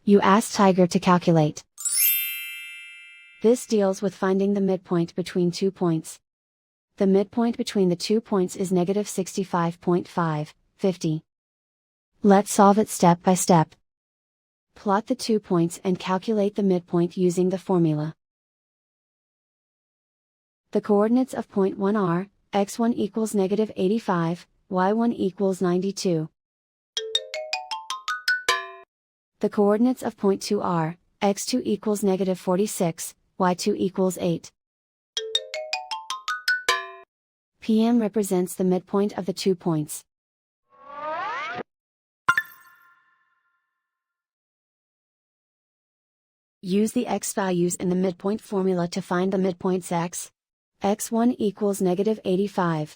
You ask Tiger to calculate. This deals with finding the midpoint between 2 points. The midpoint between the 2 points is negative 65.5, 50. Let's solve it step by step. Plot the 2 points and calculate the midpoint using the formula. The coordinates of point 1 are, x1 equals negative 85, y1 equals 92. The coordinates of point 2 are, x2 equals negative 46, y2 equals 8. PM represents the midpoint of the 2 points. Use the x values in the midpoint formula to find the midpoints x. x1 equals negative 85.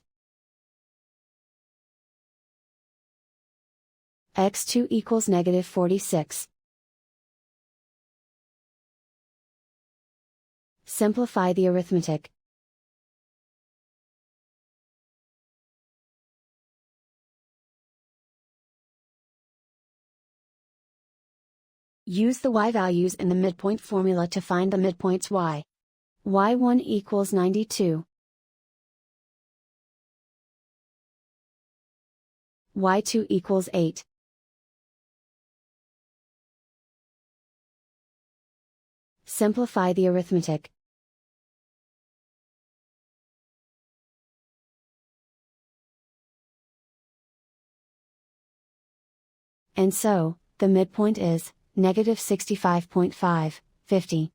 x2 equals negative 46. Simplify the arithmetic. Use the y values in the midpoint formula to find the midpoints y. y1 equals 92. y2 equals 8. Simplify the arithmetic. And so, the midpoint is negative 65.5, 50.